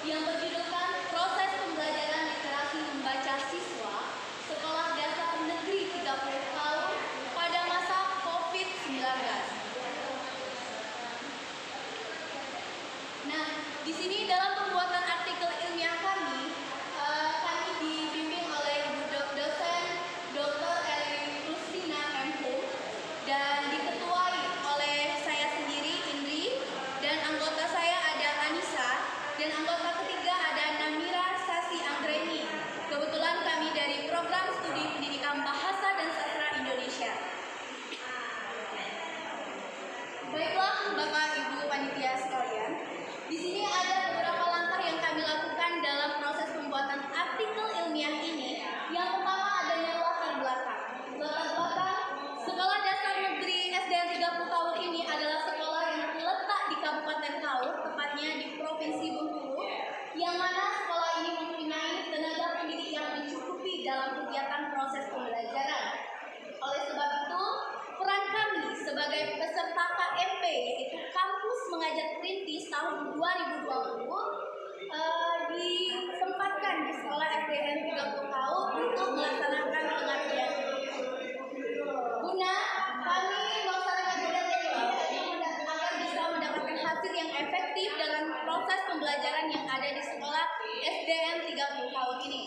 yang berjudulkan Proses Pembelajaran Literasi Membaca Siswa Sekolah Dasar Negeri 30 Tahun pada masa COVID-19. Nah, di sini dalam pembuatan artikel ilmiah kami dibimbing oleh Ibu dosen Dr. Eli Rustina Kempu dan diketuai oleh saya sendiri Indri, dan anggota saya ada Anissa, dan anggota ketiga ada Namira Sasi Anggreni. Kebetulan kami dari Program Studi Pendidikan Bahasa dan Sastra Indonesia. Baiklah Bapak Ibu panitia sekalian, di sini ada beberapa langkah yang kami lakukan dalam proses pembuatan artikel ilmiah ini. Yang pertama adanya latar belakang. Latar belakang Sekolah Dasar Negeri SDN 30 Tahun ini adalah sekolah yang terletak di Kabupaten Kaur, tepatnya di Provinsi Bengkulu, yang mana sekolah ini mempunyai tenaga pendidik yang mencukupi dalam kegiatan proses pembelajaran. Oleh sebab itu, peran kami sebagai peserta KMP, yaitu Kampus Mengajar Perintis tahun 2020, ditempatkan di sekolah SDN 30 tahun untuk melaksanakan pengabdian. Guna kami melaksanakan pengabdian ini agar bisa mendapatkan hasil yang efektif dalam proses pembelajaran yang ada di sekolah SDN 30 tahun ini.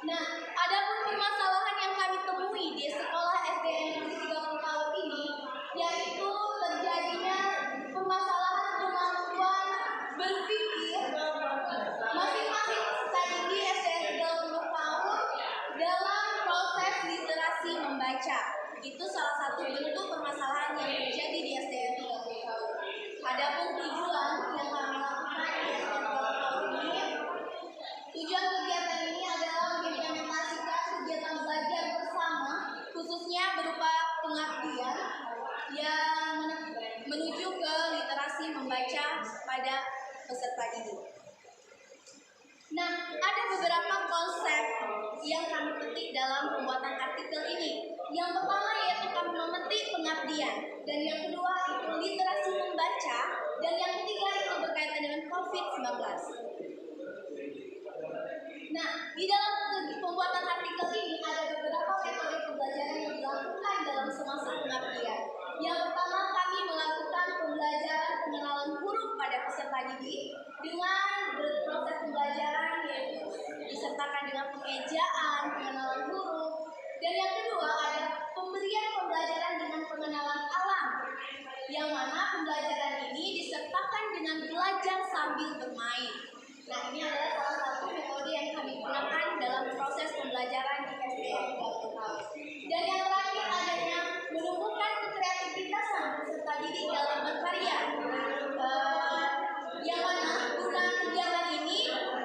Nah, adapun permasalahan yang kami temui di sekolah SDN 30 tahun ini, yaitu terjadinya permasalahan kemampuan berpikir masing-masing peserta didik SDN 30 tahun dalam proses literasi membaca. Itu salah satu bentuk permasalahan yang terjadi di SDN 30 tahun. Adapun tujuan yang kami lakukan di SDN 30 tahun ini, tujuan kegiatan ini adalah mengimplementasikan kegiatan belajar bersama, khususnya berupa pengabdian yang menuju ke literasi membaca pada peserta didik. Nah, ada beberapa konsep yang kami petik dalam pembuatan artikel ini. Yang pertama yaitu kami memetik pengabdian, dan yang kedua itu literasi membaca, dan yang ketiga itu berkaitan dengan COVID-19. Nah, di dalam pembuatan artikel ini ada beberapa metode pembelajaran yang dilakukan dalam semasa pengabdian. Yang pertama, kami melakukan pembelajaran pengenalan huruf pada peserta didik dengan proses pembelajaran yaitu disertakan dengan pengejaan, pengenalan huruf. Dan yang kedua ada pemberian pembelajaran dengan pengenalan alam, yang mana pembelajaran ini disertakan dengan belajar sambil bermain. Nah, ini adalah salah satu metode yang kami gunakan dalam proses pembelajaran di SDN 30 tahun. Dan yang terakhir adanya menumbuhkan kreativitasan peserta didik dalam berkarya. Yang mana guna kegiatan ini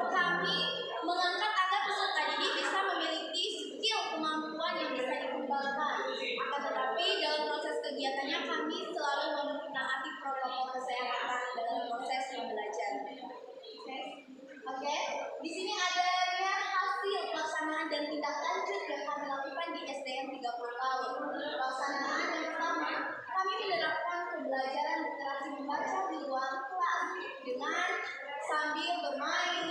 kami mengangkat agar peserta didik bisa memiliki skill kemampuan yang bisa dikembangkan. Akan tetapi dalam proses kegiatannya kami selalu menaati protokol kesehatan dalam proses pembelajaran. Oke, di sini adanya hasil pelaksanaan dan tindak lanjut yang kami lakukan di SDN 30 tahun. Pelaksanaan yang pertama, kami menerapkan pembelajaran literasi membaca di ruang kelas dengan sambil bermain,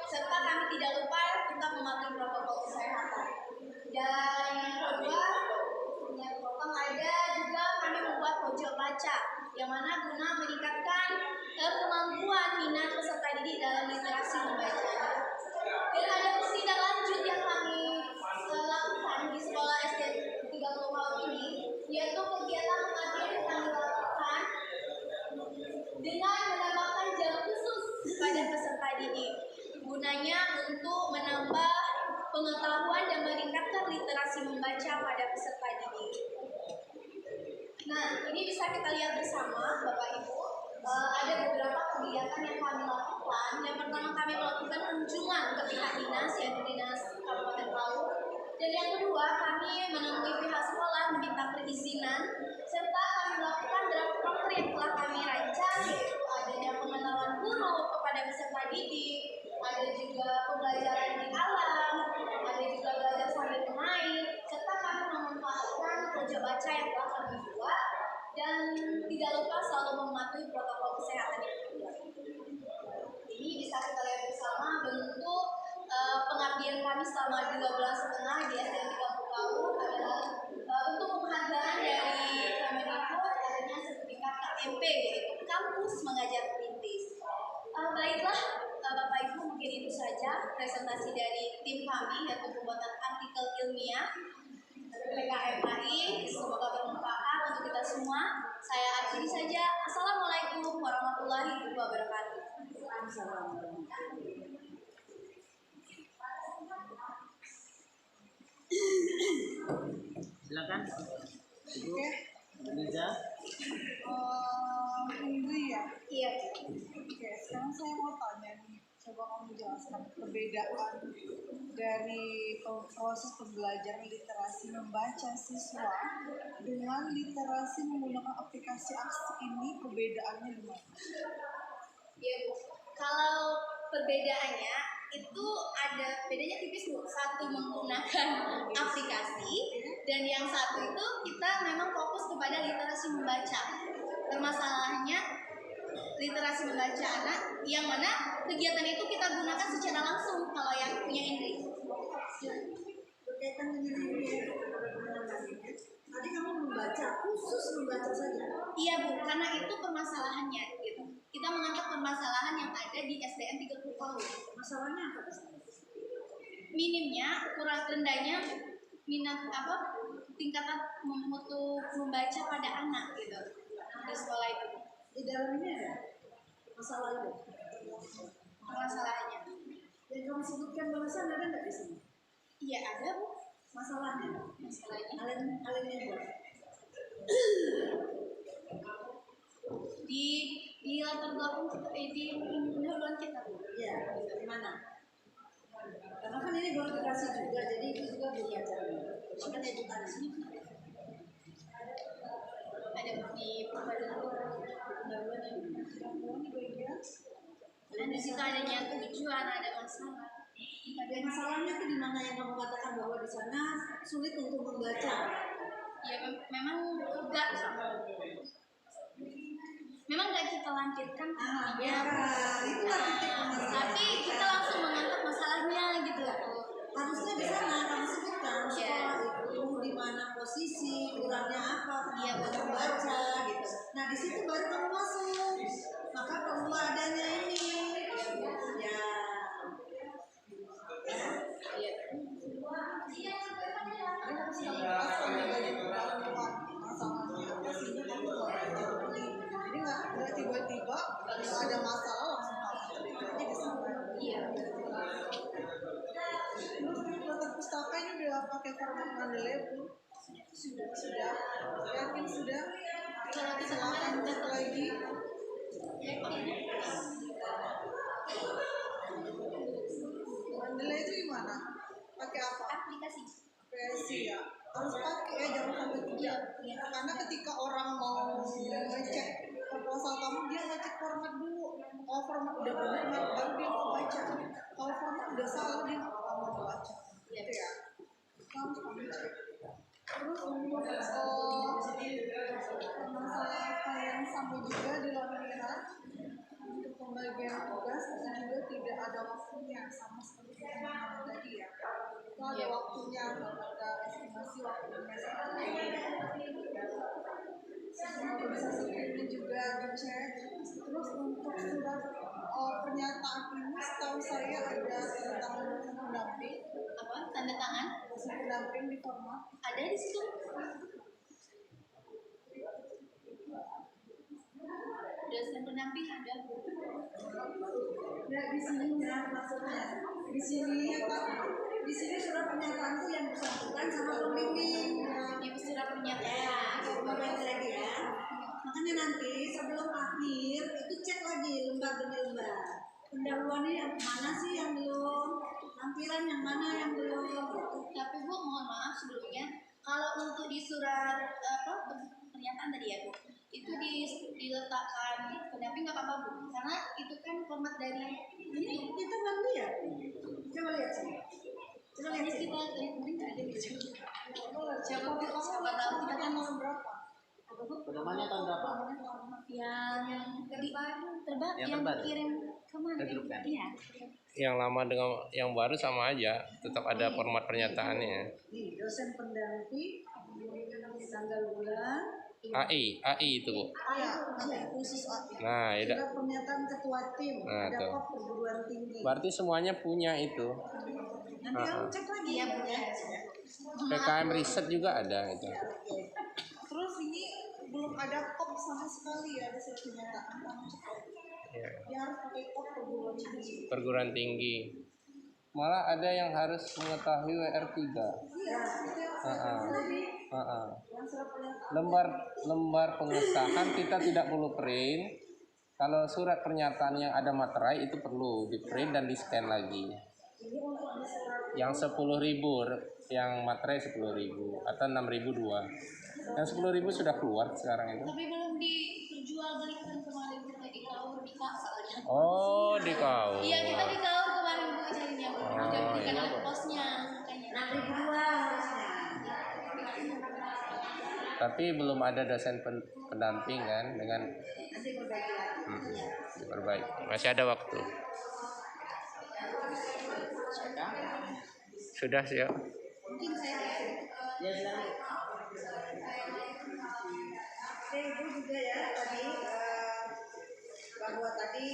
serta kami tidak lupa untuk mematuhi protokol kesehatan. Dan yang kedua, ada juga kami membuat pojok baca, yang mana guna meningkatkan kemampuan minat peserta didik dalam literasi membaca. Dan ada tindak lanjut yang kami lakukan di sekolah SD 30 tahun ini, yaitu kegiatan pengabdian yang kami lakukan dengan menambahkan jam khusus pada peserta didik. Gunanya untuk menambah pengetahuan dan meningkatkan literasi membaca pada peserta didik. Nah, ini bisa kita lihat bersama Bapak Ibu. Ada beberapa kegiatan yang kami lakukan. Yang pertama, kami melakukan kunjungan ke pihak dinas, yaitu Dinas Kabupaten Kaur. Dan yang kedua, kami menemui pihak sekolah meminta perizinan, serta kami melakukan draft proker yang telah kami rancang, yaitu adanya pengenalan huruf kepada peserta didik, ada juga pembelajaran di alam, ada juga belajar sambil bermain, serta kami memanfaatkan pojok baca yang telah kami buat, dan tidak lupa selalu mematuhi protokol kesehatan yang dibuat. Ini bisa kita selama 2 bulan setengah di SDN 30 tahun adalah untuk penghargaan dari Kemenko adanya sertifikat KMP, yaitu Kampus Mengajar Perintis. Baiklah, Bapak Ibu, mungkin itu saja presentasi dari tim kami, yaitu pembuatan artikel ilmiah PKMAI. Semoga bermanfaat untuk kita semua. Saya akhiri saja. Assalamualaikum warahmatullahi wabarakatuh. Silakan, Ibu. Liza. Indri ya? Iya. Oke, sekarang saya mau tanya nih. Coba kamu jelaskan perbedaan dari proses pembelajaran literasi membaca siswa dengan literasi menggunakan aplikasi apps ini, perbedaannya gimana? Iya, Bu. Kalau perbedaannya itu ada bedanya tipis, Bu. Satu menggunakan aplikasi dan yang satu itu kita memang fokus kepada literasi membaca. Permasalahannya literasi membaca anak yang mana kegiatan itu kita gunakan secara langsung kalau yang punya Indri. Berkaitan dengan ini tadi kamu membaca, khusus membaca saja. Iya, Bu, karena itu permasalahannya gitu. Kita mengangkat permasalahan yang ada di SDN 30 tahun. Masalahnya apa di sana? Minimnya, kurang rendahnya minat tingkatan mutu membaca pada anak gitu di sekolah itu. Di dalam ini ada masalah itu. Permasalahannya. Yang kamu sebutkan barusan ada nggak di sini? Iya, ada, Bu. Masalahnya. Masalahnya Kalian buat. di latar belakang di pendahuluan kita, Bu. Ya, di mana? Karena kan ini baru dikasih juga, jadi itu juga belum acaranya. Makanya itu tadi sini. Ada di pendahuluan ini. Dan di situ adanya tujuan, ada masalah. Ada masalahnya tuh di mana yang kamu katakan bahwa di sana sulit untuk membaca. Ya memang enggak kita lanjutkan Ya, itulah titik permasalahan. tapi kita langsung mengangkat masalahnya gitu. Harusnya di sana kamu sebutkan sekolah itu di mana posisi, kurangnya apa, kemampuan membaca gitu. Nah di situ baru kamu masuk. Maka perlu adanya ini. Ya. Jadi nggak tiba-tiba kalau ada masalah langsung hapus aja di sana. Iya. Terus letak pustaka ini udah pakai format Mendeley belum? Sudah. Yakin sudah? Kalau kita Silakan cek lagi. Mendeley itu gimana? Pakai apa? Aplikasi. Aplikasi ya. Harus pakai ya, jangan sampai tidak. Karena ketika orang mau ngecek proposal kamu, dia ngecek format dulu. Kalau format udah benar, baru dia mau baca. Kalau format udah salah, dia nggak bakal mau baca. Gitu ya. Kamu cek. Terus untuk masalah apa yang sama juga di latihan untuk pembagian tugas itu juga tidak ada waktunya, sama seperti yang tadi ya. Itu ada waktunya, ada estimasi waktunya. Semoga bisa seperti juga dicek. Terus untuk surat pernyataan ini setahu saya ada tentang dosen pendamping. Apa? Tanda tangan? Dosen pendamping di format. Ada di situ. Dosen pendamping ada. Nah di sini ya maksudnya di sini surat pernyataan itu yang bersangkutan sama pembimbing. Ibu surat pernyataan. Pembimbing lagi ya. Makanya nanti sebelum akhir itu cek lagi lembar demi lembar. Pendahuluannya yang mana sih yang belum, lampiran yang mana yang belum. Tapi Bu, mohon maaf sebelumnya, kalau untuk di surat pernyataan tadi ya Bu, itu diletakkan pendamping nggak apa-apa Bu, karena itu kan format dari Ini kita kan lihat. Coba lihat sih. Coba lihat sih. kita dari kemarin nggak ada di situ. Siapa tahu kita kan mau berapa? Apa Pedomannya tahun berapa? Yang Yang terbaru? dikirim kemana? Ke grup kan? Iya. Yang lama dengan yang baru sama aja, tetap ada format pernyataannya. Nih, dosen pendamping, tanggal bulan, AI itu Bu. iya, nanti khusus AI. Nah, ya Surat pernyataan ketua tim, Nah, ada tuh. kop perguruan tinggi. Berarti semuanya punya itu. Nanti kamu cek lagi. Iya, Bu. Ya. PKM riset juga ada itu. Terus ini belum ada kop sama sekali ya, ada surat pernyataan kamu cek. Ya. Dia harus pakai kop perguruan tinggi. Perguruan tinggi. Malah ada yang harus mengetahui WR3. Iya, itu yang yang surat pernyataan. Lembar pengesahan kita tidak perlu print. Kalau surat pernyataan yang ada materai itu perlu di print dan di scan lagi. Ini untuk ada surat Yang 10.000, yang materai 10.000 atau 6.002. Yang 10.000 sudah keluar sekarang itu. Tapi belum diperjualbelikan kemarin kita di Kaur di Kak soalnya. Oh, di kau. Iya, kita di Kaur kemarin Bu carinya. Oh, Udah belikan iya, oleh Bu. posnya makanya. 6.002 harusnya. Tapi belum ada dosen pendamping kan dengan Nanti perbaiki lagi. diperbaiki. Masih ada waktu. Sudah sih ya. Mungkin saya Ya silakan. Oke, Ibu juga ya tadi bahwa tadi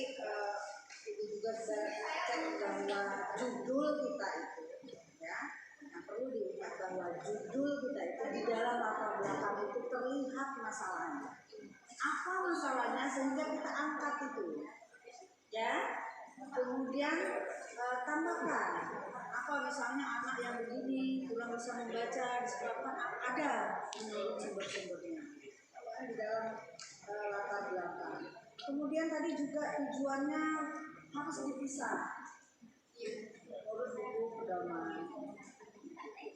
Ibu juga sudah cek bahwa judul kita itu ya. Nah, perlu diingat bahwa judul kita itu di dalam latar belakang itu terlihat masalahnya. Apa masalahnya sehingga kita angkat itu, ya. Kemudian tambahkan apa misalnya anak yang begini kurang bisa membaca disebabkan ada menurut sumber-sumbernya di dalam latar belakang. Kemudian tadi juga tujuannya harus dipisah menurut buku pedoman.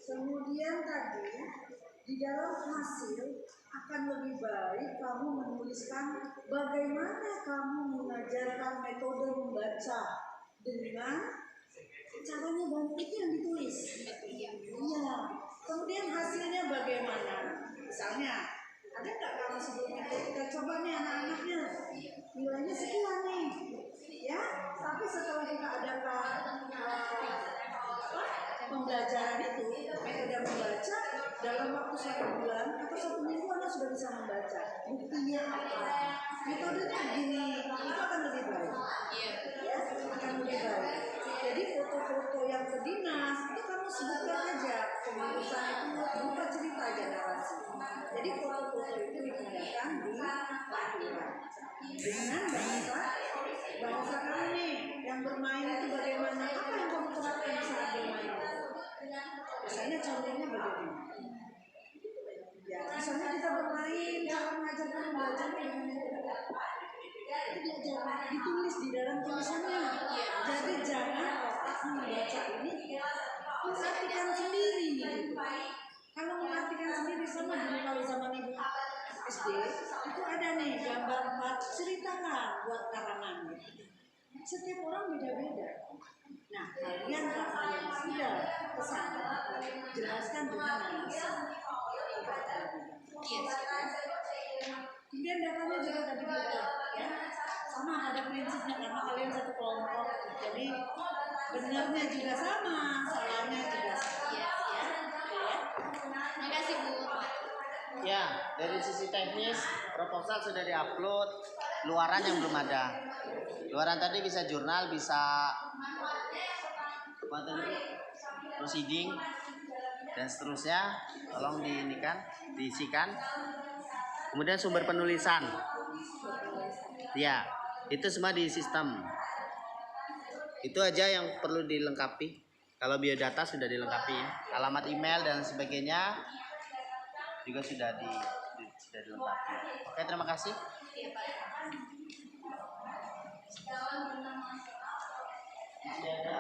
Kemudian tadi di dalam hasil akan lebih baik kamu menuliskan bagaimana kamu mengajarkan metode membaca dengan caranya banyak itu yang ditulis. Iya. Kemudian hasilnya bagaimana? Misalnya ada nggak kamu sebelum itu kita coba nih anak-anaknya nilainya sekian nih, ya. Tapi setelah kita adakan pembelajaran itu metode membaca dalam waktu 1 bulan atau 1 minggu Anda sudah bisa membaca. Buktinya apa? Metodenya begini, itu akan lebih baik. Ya, akan lebih baik. Jadi foto-foto yang ke dinas itu kamu sebutkan aja pengurusan itu berupa cerita aja narasi. Jadi foto-foto itu digunakan di lingkungan dengan bahasa kamu nih yang bermain itu bagaimana, apa yang kamu terapkan saat bermain. Misalnya contohnya bagaimana? Ya, misalnya kita bermain, cara mengajarkan membaca dengan belajar ditulis di dalam tulisannya. Jadi jangan otak membaca ini mengartikan sendiri. Kalau mengartikan sendiri sama dulu kalau zaman ibu SD itu ada nih gambar 4 ceritakan buat karangan. Setiap orang beda-beda. Nah, kalian karena yang sudah kesana jelaskan dengan narasi. Kemudian datanya juga tadi bilang, ya sama ada prinsipnya karena kalian satu kelompok. Jadi benarnya juga sama, salahnya juga sama. Ya. Terima kasih Bu. Ya, dari sisi teknis proposal sudah diupload, luaran yang belum ada. Luaran tadi bisa jurnal, bisa apa tadi? Proceeding dan seterusnya. Tolong diisikan. Kemudian sumber penulisan. Ya, itu semua di sistem. Itu aja yang perlu dilengkapi. Kalau biodata sudah dilengkapi ya. Alamat email dan sebagainya juga sudah dilengkapi. Oke, terima kasih. Masih ada?